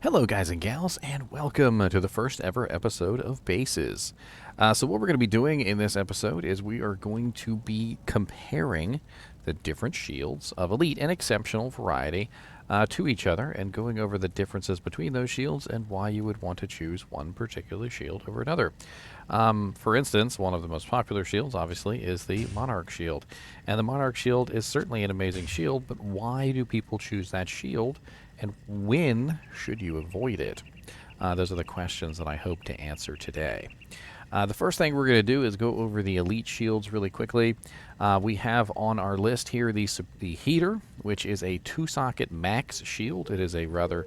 Hello, guys and gals, and welcome to the first ever episode of Bases. So what we're going to be doing in this episode is we are going to be comparing the different shields of Elite and Exceptional variety to each other and going over the differences between those shields and why you would want to choose one particular shield over another. For instance, one of the most popular shields, obviously, is the Monarch Shield. And the Monarch Shield is certainly an amazing shield, but why do people choose that shield? And when should you avoid it? Those are the questions that I hope to answer today. The first thing we're going to do is go over the Elite Shields really quickly. We have on our list here the Heater, which is a 2-socket max shield. It is a rather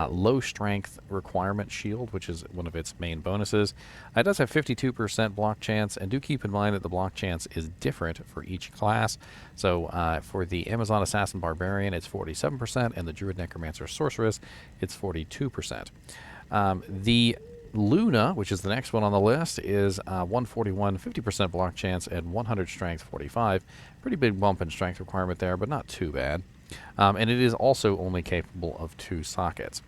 low strength requirement shield, which is one of its main bonuses. It does have 52% block chance, and do keep in mind that the block chance is different for each class. So for the Amazon Assassin Barbarian, it's 47%, and the Druid Necromancer Sorceress, it's 42%. The Luna, which is the next one on the list, is 141, 50% block chance, and 100 strength, 45. Pretty big bump in strength requirement there, but not too bad. And it is also only capable of 2 sockets.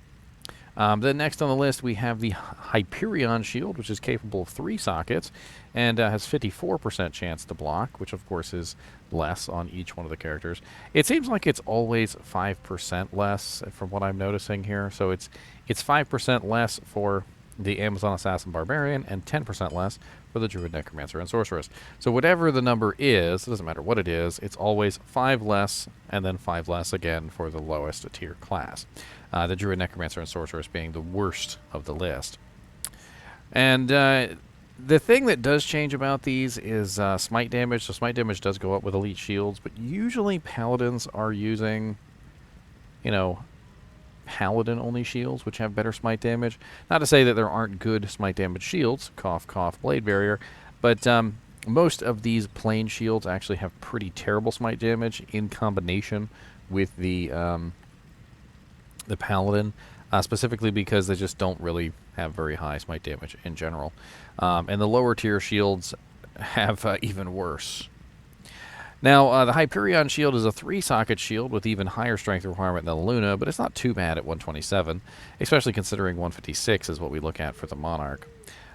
Then next on the list, we have the Hyperion Shield, which is capable of 3 sockets and has 54% chance to block, which of course is less on each one of the characters. It seems like it's always 5% less from what I'm noticing here. So it's 5% less for the Amazon Assassin Barbarian and 10% less for the Druid Necromancer and Sorceress. So whatever the number is, it doesn't matter what it is, it's always 5 less and then 5 less again for the lowest tier class. The Druid Necromancer and Sorceress being the worst of the list. And the thing that does change about these is smite damage. So smite damage does go up with Elite Shields, but usually Paladins are using, Paladin-only shields, which have better smite damage. Not to say that there aren't good smite damage shields, cough, cough, Blade Barrier, but most of these plain shields actually have pretty terrible smite damage in combination with the Paladin, specifically because they just don't really have very high smite damage in general. And the lower tier shields have even worse. Now, the Hyperion Shield is a 3-socket shield with even higher strength requirement than the Luna, but it's not too bad at 127, especially considering 156 is what we look at for the Monarch.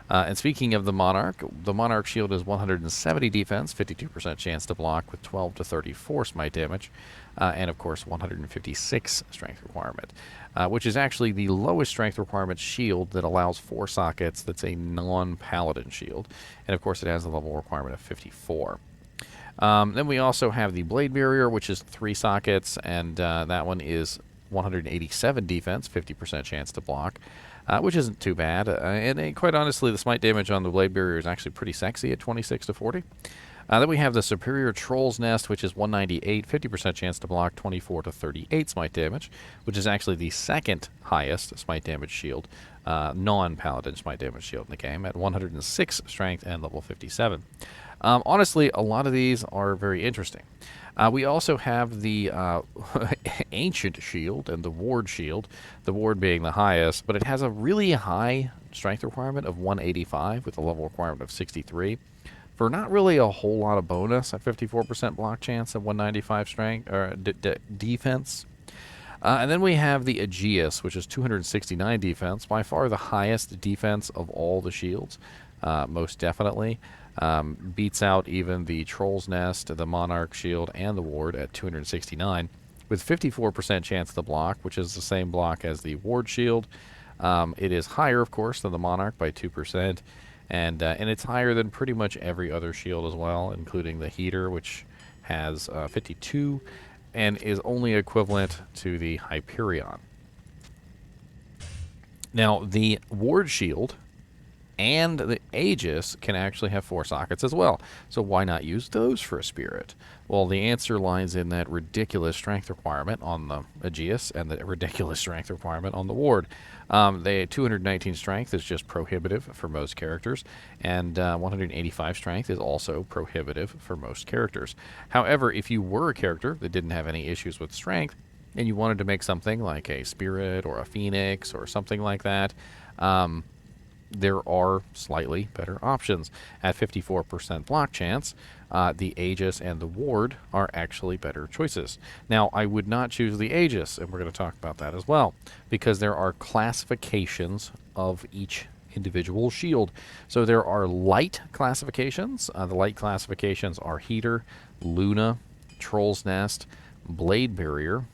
And speaking of the Monarch Shield is 170 defense, 52% chance to block with 12 to 34 smite damage, and of course 156 strength requirement, which is actually the lowest strength requirement shield that allows 4 sockets that's a non-Paladin shield, and of course it has a level requirement of 54. Then we also have the Blade Barrier, which is 3 sockets, and that one is 187 defense, 50% chance to block, which isn't too bad. And quite honestly, the smite damage on the Blade Barrier is actually pretty sexy at 26 to 40. Then we have the Superior Troll's Nest, which is 198, 50% chance to block, 24 to 38 smite damage, which is actually the second highest smite damage shield, non-Paladin smite damage shield in the game, at 106 strength and level 57. Honestly, a lot of these are very interesting. We also have the Ancient Shield and the Ward Shield, the Ward being the highest, but it has a really high strength requirement of 185 with a level requirement of 63 for not really a whole lot of bonus at 54% block chance and 195 strength or defense. And then we have the Aegis, which is 269 defense, by far the highest defense of all the shields, most definitely. Beats out even the Troll's Nest, the Monarch Shield, and the Ward at 269, with 54% chance to block, which is the same block as the Ward Shield. It is higher, of course, than the Monarch by 2%, and it's higher than pretty much every other shield as well, including the Heater, which has 52, and is only equivalent to the Hyperion. Now, the Ward Shield and the Aegis can actually have 4 sockets as well. So why not use those for a spirit? Well, the answer lies in that ridiculous strength requirement on the Aegis and the ridiculous strength requirement on the Ward. The 219 strength is just prohibitive for most characters, and 185 strength is also prohibitive for most characters. However, if you were a character that didn't have any issues with strength, and you wanted to make something like a spirit or a phoenix or something like that, there are slightly better options. At 54% block chance, the Aegis and the Ward are actually better choices. Now, I would not choose the Aegis, and we're going to talk about that as well, because there are classifications of each individual shield. So there are light classifications. The light classifications are Heater, Luna, Troll's Nest, Blade Barrier,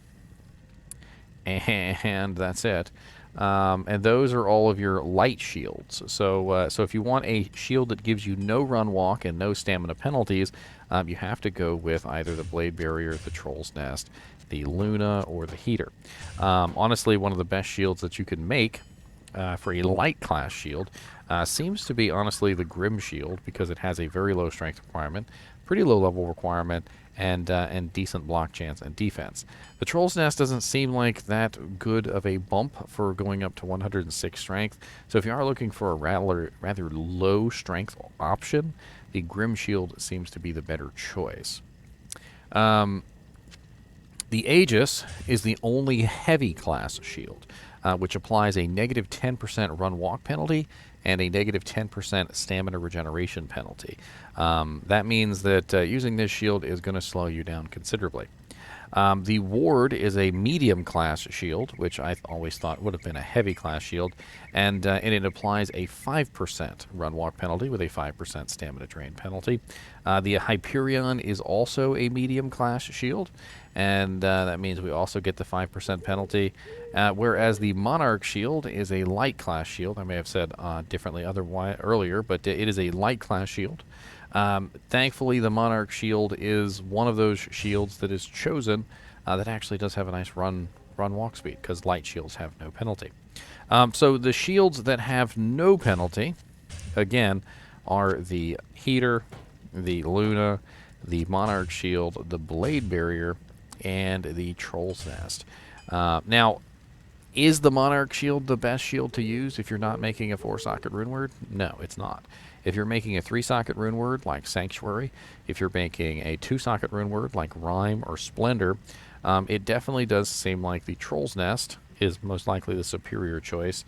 and that's it. And those are all of your light shields. So if you want a shield that gives you no run walk and no stamina penalties, you have to go with either the Blade Barrier, the Troll's Nest, the Luna, or the Heater. Honestly, one of the best shields that you can make for a light class shield seems to be, honestly, the Grim Shield, because it has a very low strength requirement, pretty low level requirement, and decent block chance and defense. The Troll's Nest doesn't seem like that good of a bump for going up to 106 strength, so if you are looking for a rather low strength option, the Grim Shield seems to be the better choice. The Aegis is the only heavy class shield, which applies a negative 10% run walk penalty and a negative 10% stamina regeneration penalty. That means that using this shield is going to slow you down considerably. The Ward is a medium class shield, which I always thought would have been a heavy class shield, and it applies a 5% run walk penalty with a 5% stamina drain penalty. The Hyperion is also a medium class shield, and that means we also get the 5% penalty, whereas the Monarch Shield is a light class shield. I may have said differently earlier, but it is a light class shield. Thankfully, the Monarch Shield is one of those shields that is chosen that actually does have a nice run walk speed, because light shields have no penalty. So the shields that have no penalty, again, are the Heater, the Luna, the Monarch Shield, the Blade Barrier, and the Troll's Nest. Now, is the Monarch Shield the best shield to use if you're not making a 4-socket rune word? No, it's not. If you're making a 3-socket rune word like Sanctuary, if you're making a 2-socket rune word like Rhyme or Splendor, it definitely does seem like the Troll's Nest is most likely the superior choice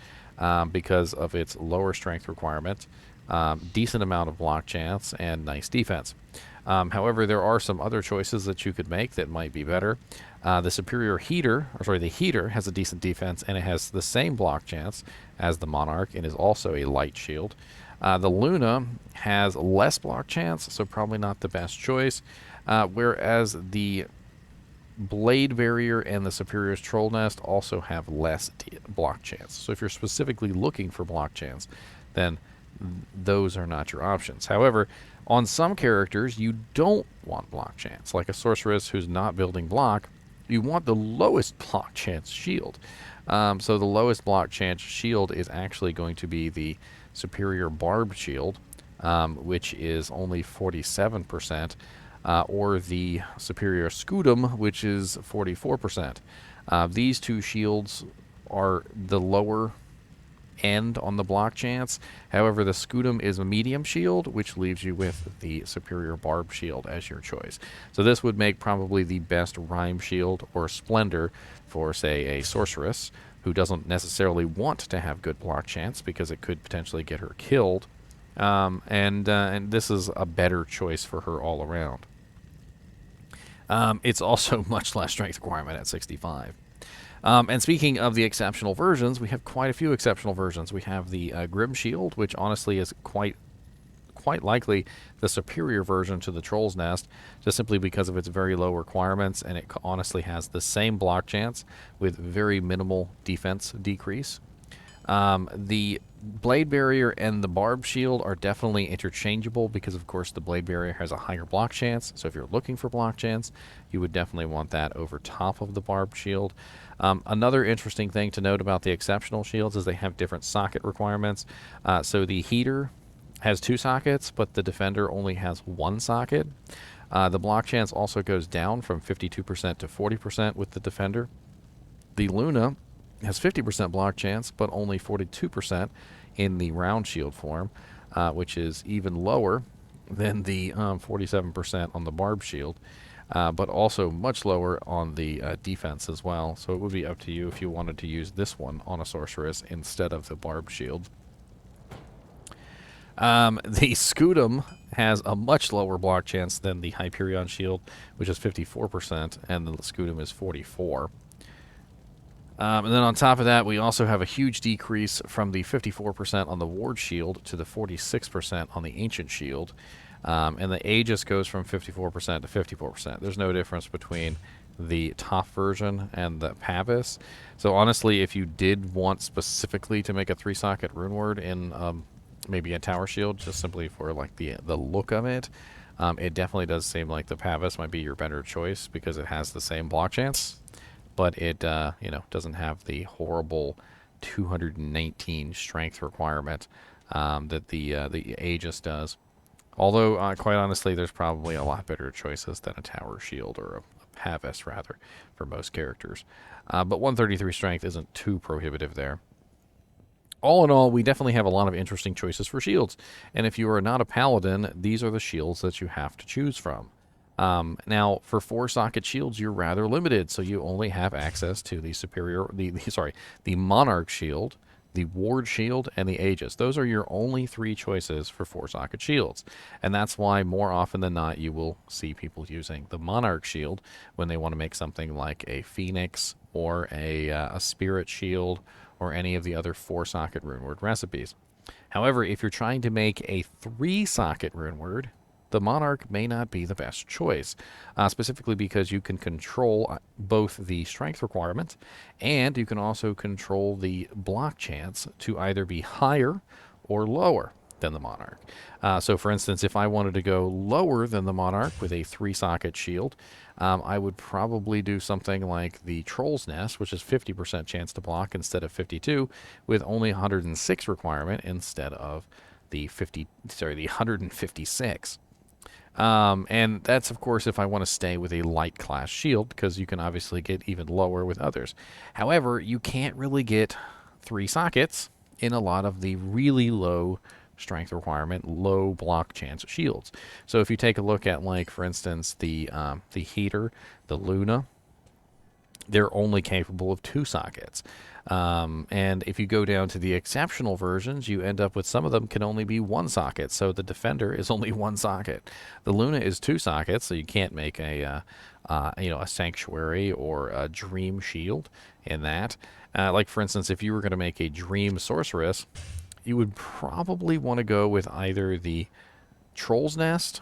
because of its lower strength requirement, decent amount of block chance, and nice defense. However, there are some other choices that you could make that might be better. The Heater has a decent defense, and it has the same block chance as the Monarch and is also a light shield. The Luna has less block chance, so probably not the best choice, whereas the Blade Barrier and the Superior's Troll Nest also have less block chance. So if you're specifically looking for block chance, then those are not your options. However, on some characters, you don't want block chance. Like a sorceress who's not building block, you want the lowest block chance shield. So the lowest block chance shield is actually going to be the Superior Barbed Shield, which is only 47%, or the Superior Scutum, which is 44%. These two shields are the lower end on the block chance. However, the Scutum is a medium shield, which leaves you with the Superior Barb Shield as your choice. So this would make probably the best Rhyme Shield or Splendor for, say, a sorceress who doesn't necessarily want to have good block chance because it could potentially get her killed. And this is a better choice for her all around. It's also much less strength requirement at 65. And speaking of the exceptional versions, we have quite a few exceptional versions. We have the Grim Shield, which honestly is quite likely the superior version to the Troll's Nest, just simply because of its very low requirements, and it honestly has the same block chance with very minimal defense decrease. The Blade Barrier and the Barbed Shield are definitely interchangeable because, of course, the Blade Barrier has a higher block chance. So if you're looking for block chance, you would definitely want that over top of the Barbed Shield. Another interesting thing to note about the exceptional shields is they have different socket requirements. So the Heater has 2 sockets, but the Defender only has 1 socket. The block chance also goes down from 52% to 40% with the Defender. The Luna has 50% block chance, but only 42% in the round shield form, which is even lower than the 47% on the Barbed Shield, but also much lower on the defense as well. So it would be up to you if you wanted to use this one on a sorceress instead of the Barbed Shield. The Scutum has a much lower block chance than the Hyperion Shield, which is 54%, and the Scutum is 44. And then on top of that, we also have a huge decrease from the 54% on the Ward Shield to the 46% on the Ancient Shield. And the Aegis goes from 54% to 54%. There's no difference between the top version and the Pavise. So honestly, if you did want specifically to make a 3-socket rune word in maybe a tower shield, just simply for like the look of it, it definitely does seem like the Pavise might be your better choice because it has the same block chance, but it doesn't have the horrible 219 strength requirement that the Aegis does. Although, quite honestly, there's probably a lot better choices than a tower shield or a Pavise, rather, for most characters. But 133 strength isn't too prohibitive there. All in all, we definitely have a lot of interesting choices for shields. And if you are not a paladin, these are the shields that you have to choose from. Now, for 4-socket shields, you're rather limited, so you only have access to the Monarch Shield, the Ward Shield, and the Aegis. Those are your only 3 choices for 4-socket shields. And that's why more often than not you will see people using the Monarch Shield when they want to make something like a Phoenix or a Spirit Shield or any of the other 4-socket rune word recipes. However, if you're trying to make a 3-socket rune word, the Monarch may not be the best choice, specifically because you can control both the strength requirement and you can also control the block chance to either be higher or lower than the Monarch. So for instance, if I wanted to go lower than the Monarch with a 3-socket shield, I would probably do something like the Troll's Nest, which is 50% chance to block instead of 52, with only 106 requirement instead of the 156. And that's, of course, if I want to stay with a light class shield, because you can obviously get even lower with others. However, you can't really get 3 sockets in a lot of the really low strength requirement, low block chance shields. So if you take a look at, like, for instance, the Heater, the Luna, they're only capable of 2 sockets. And if you go down to the exceptional versions, you end up with some of them can only be 1 socket. So the Defender is only 1 socket. The Luna is 2 sockets, so you can't make a Sanctuary or a Dream Shield in that. Like, for instance, if you were going to make a Dream Sorceress, you would probably want to go with either the Troll's Nest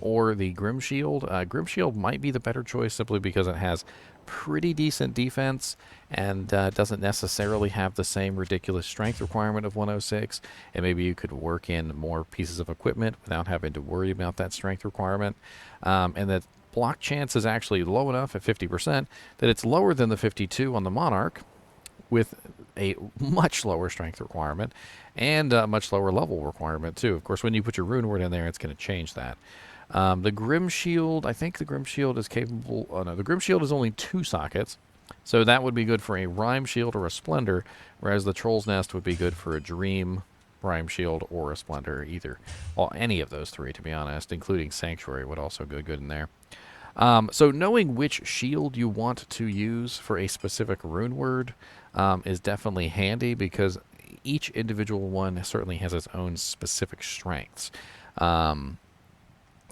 or the Grim Shield. Grim Shield might be the better choice simply because it has pretty decent defense and doesn't necessarily have the same ridiculous strength requirement of 106, and maybe you could work in more pieces of equipment without having to worry about that strength requirement. And that block chance is actually low enough at 50% that it's lower than the 52 on the Monarch, with a much lower strength requirement and a much lower level requirement too. Of course, when you put your rune word in there, it's going to change that. The Grim Shield, I think the Grim Shield is capable... Oh no, the Grim Shield is only 2 sockets, so that would be good for a Rhyme Shield or a Splendor, whereas the Troll's Nest would be good for a Dream, Rhyme Shield, or a Splendor, either. Well, any of those 3, to be honest, including Sanctuary would also go good in there. So knowing which shield you want to use for a specific rune word is definitely handy, because each individual one certainly has its own specific strengths.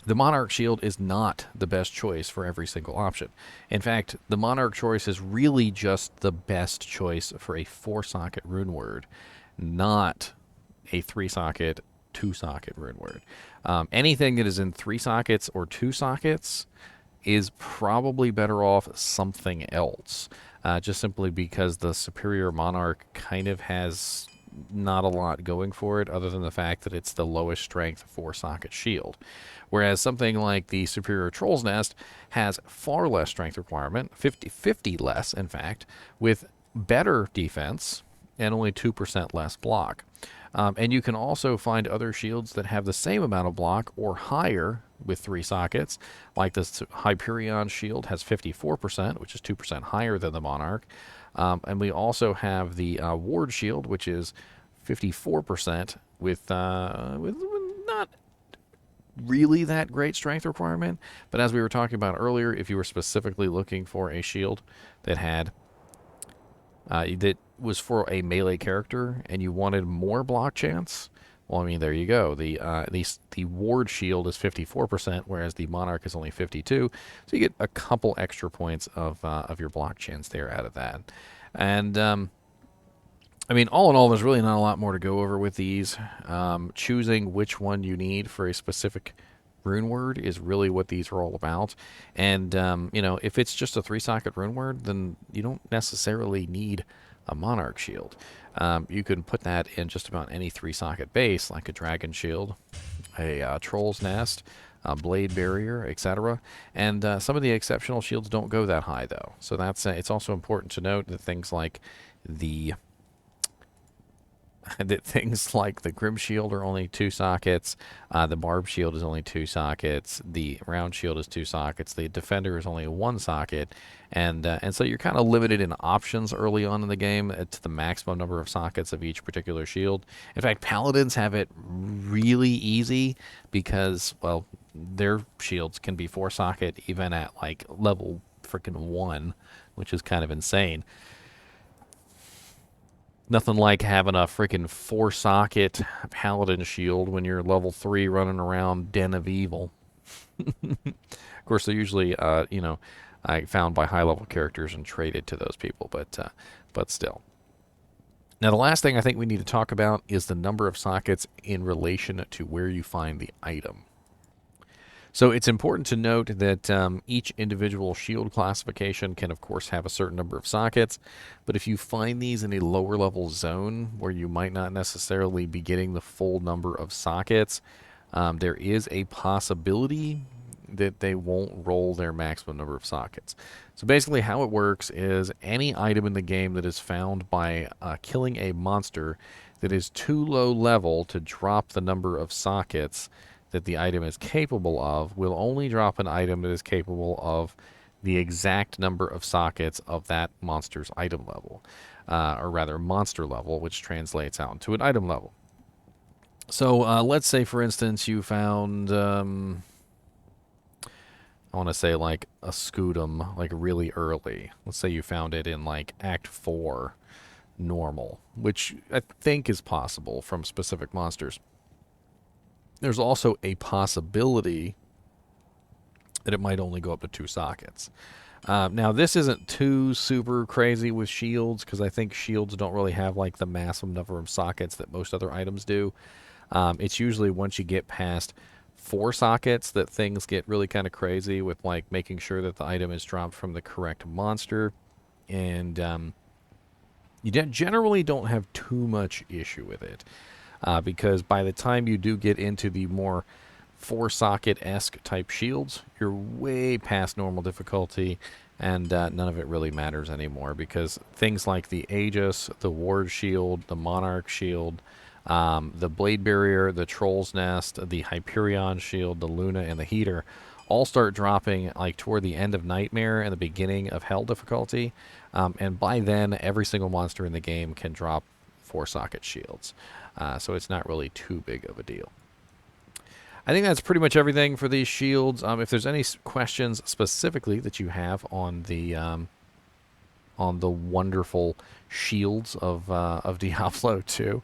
The Monarch Shield is not the best choice for every single option. In fact, the Monarch choice is really just the best choice for a 4-socket rune word, not a 3-socket, 2-socket rune word. Anything that is in 3 sockets or 2 sockets is probably better off something else, just simply because the Superior Monarch kind of has not a lot going for it other than the fact that it's the lowest strength 4-socket shield. Whereas something like the Superior Troll's Nest has far less strength requirement, 50 less in fact, with better defense and only 2% less block. And you can also find other shields that have the same amount of block or higher with 3 sockets, like this Hyperion Shield has 54%, which is 2% higher than the Monarch. And we also have the Ward Shield, which is 54% with not really that great strength requirement. But as we were talking about earlier, if you were specifically looking for a shield that had that was for a melee character and you wanted more block chance, Well, I mean, there you go. The ward shield is 54%, whereas the Monarch is only 52. So you get a couple extra points of your block chance there out of that. And I mean, all in all, there's really not a lot more to go over with these. Choosing which one you need for a specific rune word is really what these are all about. And you know, if it's just a 3-socket rune word, then you don't necessarily need a Monarch Shield. You can put that in just about any 3-socket base, like a Dragon Shield, a Troll's Nest, a Blade Barrier, etc. And some of the exceptional shields don't go that high, though. So that's it's also important to note that things like the Grim Shield are only 2 sockets, the Barbed Shield is only 2 sockets, the Round Shield is 2 sockets, the Defender is only 1 socket, and so you're kind of limited in options early on in the game to the maximum number of sockets of each particular shield. In fact, Paladins have it really easy because, well, their shields can be 4-socket even at like level freaking 1, which is kind of insane. Nothing like having a freaking 4-socket Paladin shield when you're level 3 running around Den of Evil. Of course, they're usually, you know, found by high-level characters and traded to those people, but still. Now, the last thing I think we need to talk about is the number of sockets in relation to where you find the item. So it's important to note that each individual shield classification can, of course, have a certain number of sockets. But if you find these in a lower level zone where you might not necessarily be getting the full number of sockets, there is a possibility that they won't roll their maximum number of sockets. So basically how it works is any item in the game that is found by killing a monster that is too low level to drop the number of sockets that the item is capable of will only drop an item that is capable of the exact number of sockets of that monster's item level, or rather monster level, which translates out into an item level. So let's say, for instance, you found, I want to say like a Scutum, like really early. Let's say you found it in like Act 4 normal, which I think is possible from specific monsters. There's also a possibility that it might only go up to 2 sockets. Now, this isn't too super crazy with shields, because I think shields don't really have like the massive number of sockets that most other items do. It's usually once you get past 4 sockets that things get really kind of crazy with like making sure that the item is dropped from the correct monster. And you generally don't have too much issue with it. Because by the time you do get into the more 4-socket-esque type shields, you're way past normal difficulty, and none of it really matters anymore, because things like the Aegis, the Ward Shield, the Monarch Shield, the Blade Barrier, the Troll's Nest, the Hyperion Shield, the Luna, and the Heater all start dropping like toward the end of Nightmare and the beginning of Hell difficulty, and by then every single monster in the game can drop 4-socket shields. So it's not really too big of a deal. I think that's pretty much everything for these shields. If there's any questions specifically that you have on the wonderful shields of Diablo 2,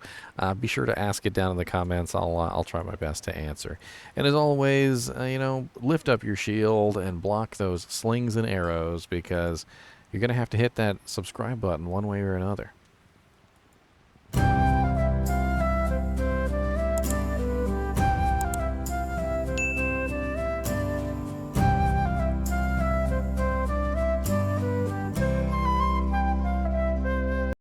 be sure to ask it down in the comments. I'll try my best to answer. And as always, you know, lift up your shield and block those slings and arrows, because you're going to have to hit that subscribe button one way or another.